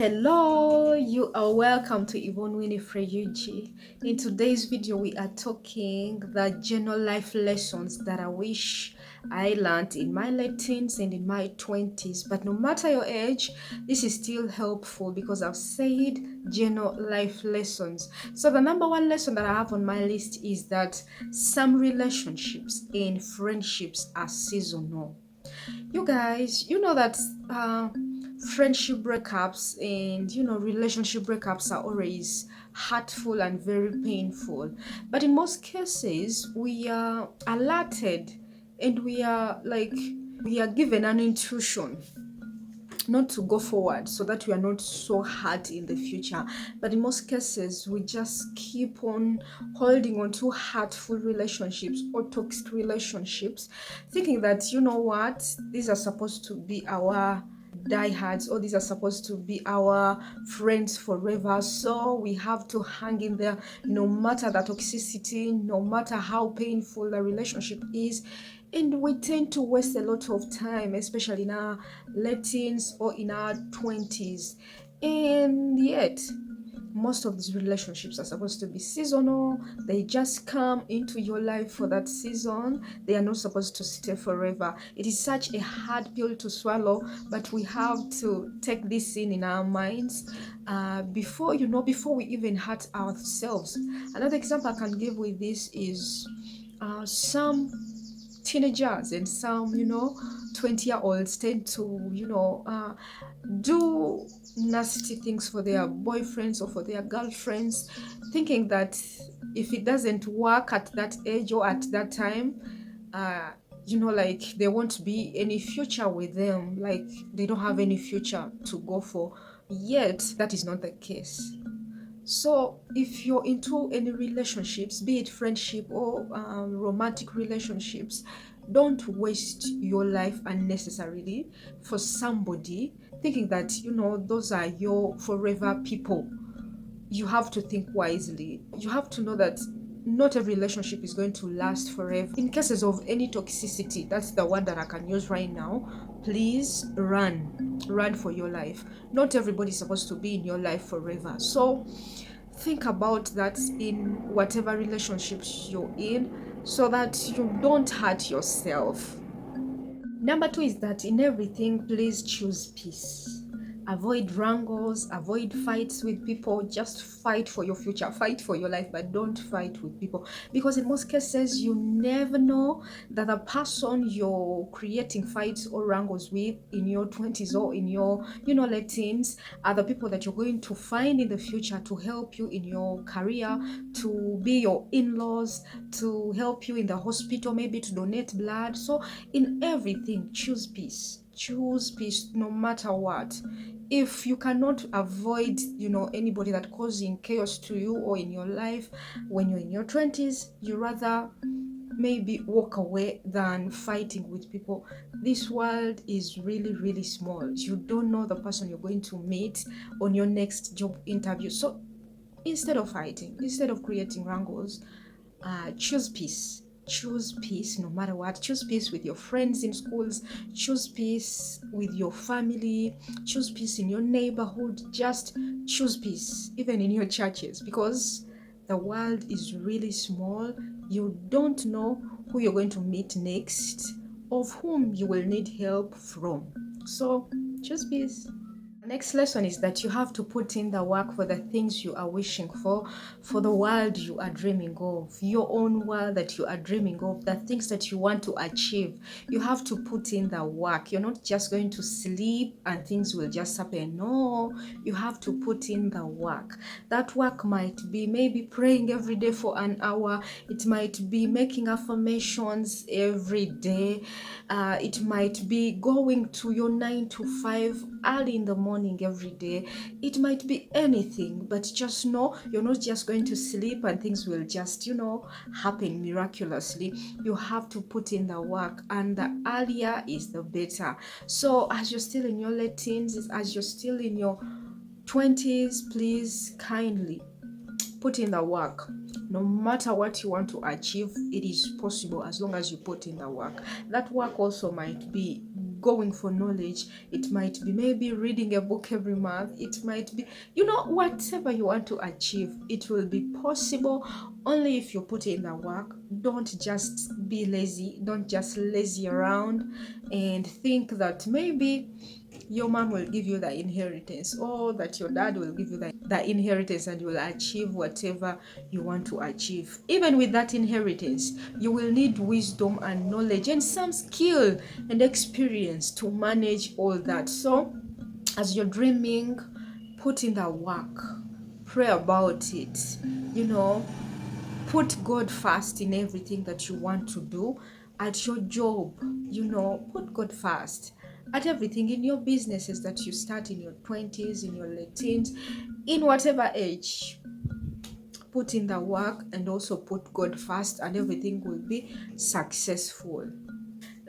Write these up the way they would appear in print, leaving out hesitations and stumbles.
Hello, you are welcome to Yvonne Winifred UG. In today's video, we are talking the general life lessons that I wish I learned in my late teens and in my 20s. But no matter your age, this is still helpful because I've said general life lessons. So the number one lesson that I have on my list is that some relationships and friendships are seasonal. You guys, you know that friendship breakups and relationship breakups are always hurtful and very painful. But in most cases, we are alerted and we are given an intuition not to go forward so that we are not so hurt in the future. But in most cases, we just keep on holding on to hurtful relationships or toxic relationships, thinking that, you know what, these are supposed to be our diehards, or these are supposed to be our friends forever. So we have to hang in there no matter the toxicity, no matter how painful the relationship is. And we tend to waste a lot of time, especially in our late teens or in our 20s. And yet, most of these relationships are supposed to be seasonal. They just come into your life for that season. They are not supposed to stay forever. It is such a hard pill to swallow, but we have to take this in our minds before we even hurt ourselves. Another example I can give with this is some teenagers and some 20-year-olds tend to do nasty things for their boyfriends or for their girlfriends, thinking that if it doesn't work at that age or at that time, uh like there won't be any future with them, like they don't have any future to go for. Yet that is not the case. So, if you're into any relationships, be it friendship or romantic relationships, don't waste your life unnecessarily for somebody, thinking that, those are your forever people. You have to think wisely. You have to know that not every relationship is going to last forever. In cases of any toxicity, that's the word that I can use right now, please run. Run for your life. Not everybody is supposed to be in your life forever. So think about that in whatever relationships you're in so that you don't hurt yourself. Number two is that in everything, please choose peace. Avoid wrangles, avoid fights with people. Just fight for your future, fight for your life, but don't fight with people. Because in most cases, you never know that the person you're creating fights or wrangles with in your 20s or in your, late teens are the people that you're going to find in the future to help you in your career, to be your in-laws, to help you in the hospital, maybe to donate blood. So in everything, choose peace. Choose peace no matter what. If you cannot avoid, anybody that causing chaos to you or in your life when you're in your 20s, you rather maybe walk away than fighting with people. This world is really, really small. You don't know the person you're going to meet on your next job interview. So instead of fighting, instead of creating wrangles, choose peace. Choose peace no matter what. Choose peace with your friends in schools. Choose peace with your family. Choose peace in your neighborhood. Just choose peace, even in your churches, because the world is really small. You don't know who you're going to meet next, of whom you will need help from. So choose peace. Next lesson is that you have to put in the work for the things you are wishing for the world you are dreaming of, your own world that you are dreaming of, the things that you want to achieve. You have to put in the work. You're not just going to sleep and things will just happen. No, you have to put in the work. That work might be maybe praying every day for an hour, it might be making affirmations every day, it might be going to your 9 to 5 early in the morning every day. It might be anything, but just know you're not just going to sleep and things will just, happen miraculously. You have to put in the work, and the earlier is the better. So, as you're still in your late teens, as you're still in your 20s, please kindly put in the work. No matter what you want to achieve, it is possible as long as you put in the work. That work also might be going for knowledge. It might be maybe reading a book every month. It might be, whatever you want to achieve, it will be possible only if you put in the work. Don't just be lazy. Don't just lazy around and think that maybe your mom will give you the inheritance, or that your dad will give you the inheritance, and you will achieve whatever you want to achieve. Even with that inheritance, you will need wisdom and knowledge and some skill and experience to manage all that. So as you're dreaming, put in the work, pray about it, you know put God first in everything that you want to do. At your job, put God first. At everything, in your businesses that you start in your 20s, in your late teens, in whatever age, put in the work and also put God first, and everything will be successful.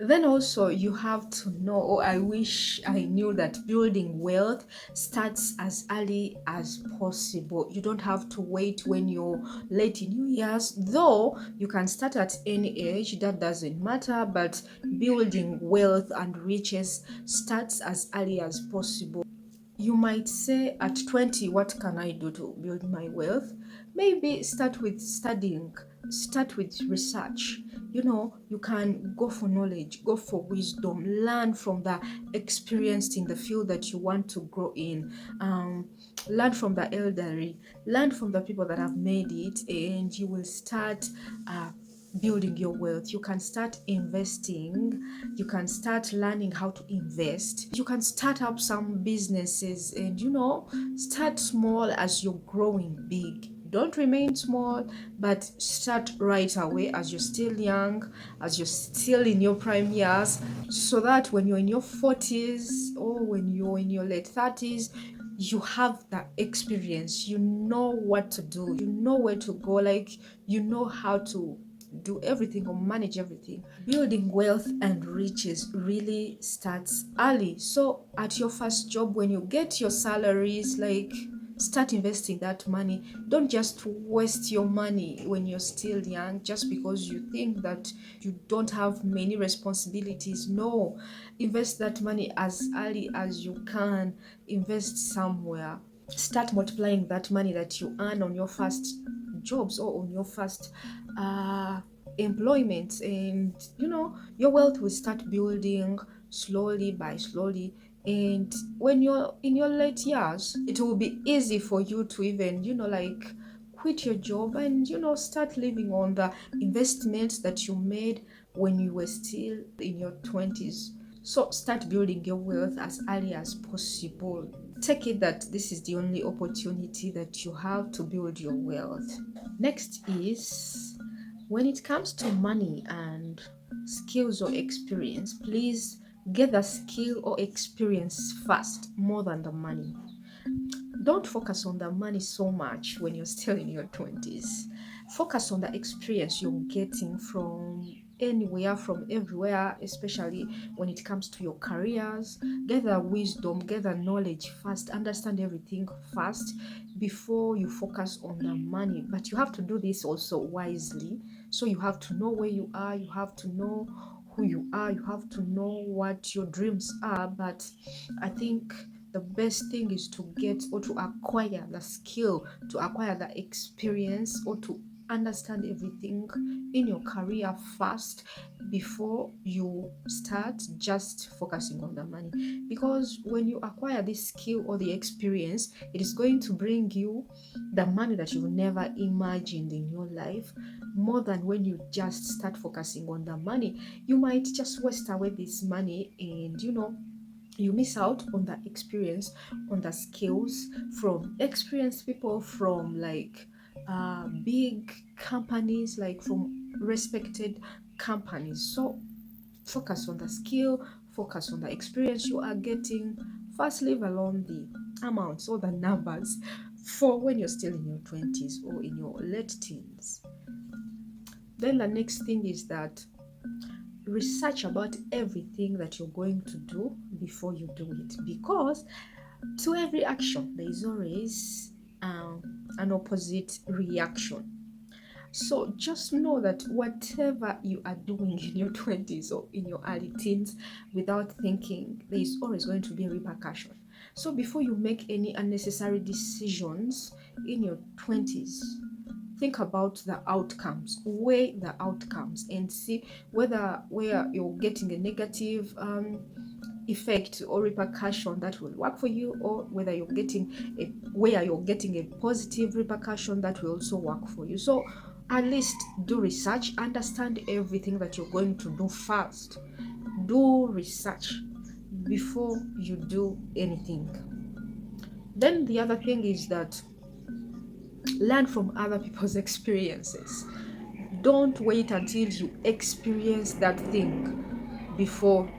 Then also you have to know, or I wish I knew, that building wealth starts as early as possible. You don't have to wait when you're late in your years, though you can start at any age, that doesn't matter. But building wealth and riches starts as early as possible. You might say, at 20, what can I do to build my wealth? Maybe start with studying, start with research. You can go for knowledge, go for wisdom, learn from the experienced in the field that you want to grow in. Learn from the elderly, learn from the people that have made it, and you will start building your wealth. You can start investing, you can start learning how to invest, you can start up some businesses, and start small as you're growing big. Don't remain small, but start right away as you're still young, as you're still in your prime years, so that when you're in your 40s or when you're in your late 30s, you have that experience. You know what to do, you know where to go, like you know how to do everything or manage everything. Building wealth and riches really starts early. So at your first job, when you get your salaries, like, start investing that money. Don't just waste your money when you're still young just because you think that you don't have many responsibilities. No, invest that money as early as you can. Invest somewhere. Start multiplying that money that you earn on your first jobs or on your first employment, and your wealth will start building slowly by slowly. And when you're in your late years, it will be easy for you to even like quit your job and start living on the investments that you made when you were still in your 20s. So start building your wealth as early as possible. Take it that this is the only opportunity that you have to build your wealth. Next is, when it comes to money and skills or experience, please get the skill or experience first more than the money. Don't focus on the money so much when you're still in your 20s. Focus on the experience you're getting from anywhere, from everywhere, especially when it comes to your careers. Gather wisdom, gather knowledge first, understand everything first before you focus on the money. But you have to do this also wisely. So you have to know where you are, you have to know who you are, you have to know what your dreams are. But I think the best thing is to get or to acquire the skill, to acquire the experience, or to understand everything in your career first before you start just focusing on the money. Because when you acquire this skill or the experience, it is going to bring you the money that you never imagined in your life, more than when you just start focusing on the money. You might just waste away this money, and you miss out on the experience, on the skills from experienced people, from like big companies, like from respected companies. So focus on the skill, focus on the experience you are getting. First, leave alone the amounts or the numbers for when you're still in your 20s or in your late teens. Then the next thing is that research about everything that you're going to do before you do it, because to every action there is always an opposite reaction. So just know that whatever you are doing in your 20s or in your early teens without thinking, there is always going to be a repercussion. So before you make any unnecessary decisions in your 20s, think about the outcomes, weigh the outcomes, and see whether where you're getting a negative effect or repercussion that will work for you, or whether you're getting a where you're getting a positive repercussion that will also work for you. So at least do research, understand everything that you're going to do first. Do research before you do anything. Then the other thing is that learn from other people's experiences. Don't wait until you experience that thing before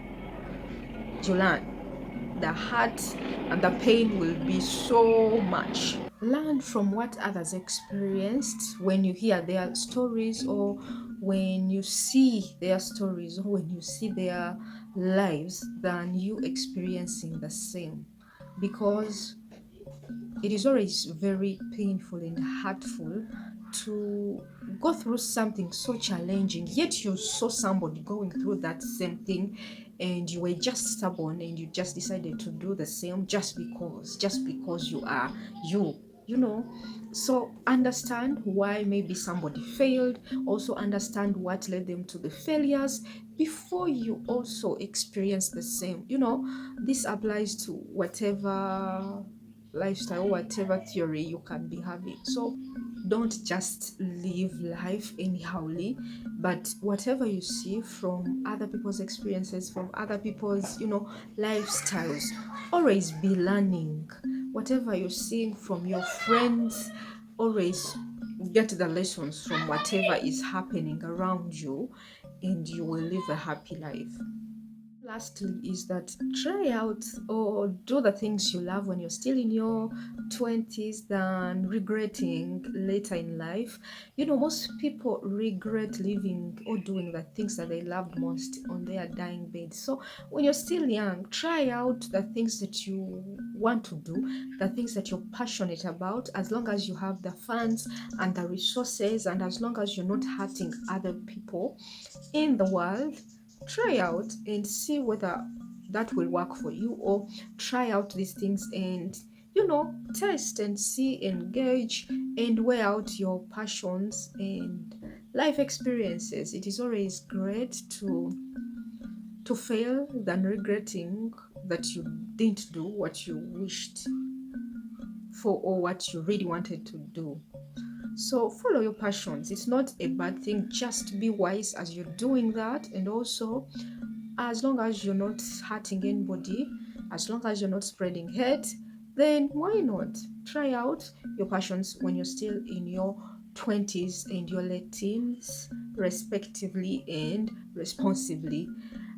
you learn. The hurt and the pain will be so much. Learn from what others experienced when you hear their stories, or when you see their stories, or when you see their lives, than you experiencing the same. Because it is always very painful and hurtful to go through something so challenging, yet you saw somebody going through that same thing, and you were just stubborn and you just decided to do the same just because you are you you know. So understand why maybe somebody failed, also understand what led them to the failures before you also experience the same. This applies to whatever lifestyle, whatever theory you can be having. So don't just live life anyhowly, but whatever you see from other people's experiences, from other people's, lifestyles, always be learning. Whatever you're seeing from your friends, always get the lessons from whatever is happening around you, and you will live a happy life. Lastly, is that try out or do the things you love when you're still in your 20s than regretting later in life. Most people regret living or doing the things that they loved most on their dying bed. So when you're still young, try out the things that you want to do, the things that you're passionate about, as long as you have the funds and the resources, and as long as you're not hurting other people in the world. Try out and see whether that will work for you, or try out these things and test and see, engage, and weigh out your passions and life experiences. It is always great to fail than regretting that you didn't do what you wished for, or what you really wanted to do. So follow your passions. It's not a bad thing. Just be wise as you're doing that. And also, as long as you're not hurting anybody, as long as you're not spreading hate, then why not try out your passions when you're still in your 20s and your late teens, respectively and responsibly.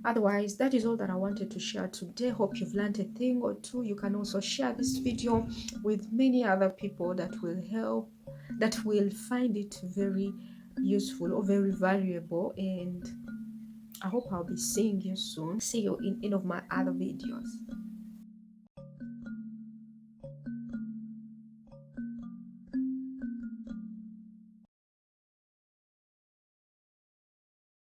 Otherwise, that is all that I wanted to share today. Hope you've learned a thing or two. You can also share this video with many other people that will find it very useful or very valuable. And I hope I'll be seeing you soon. See you in any of my other videos.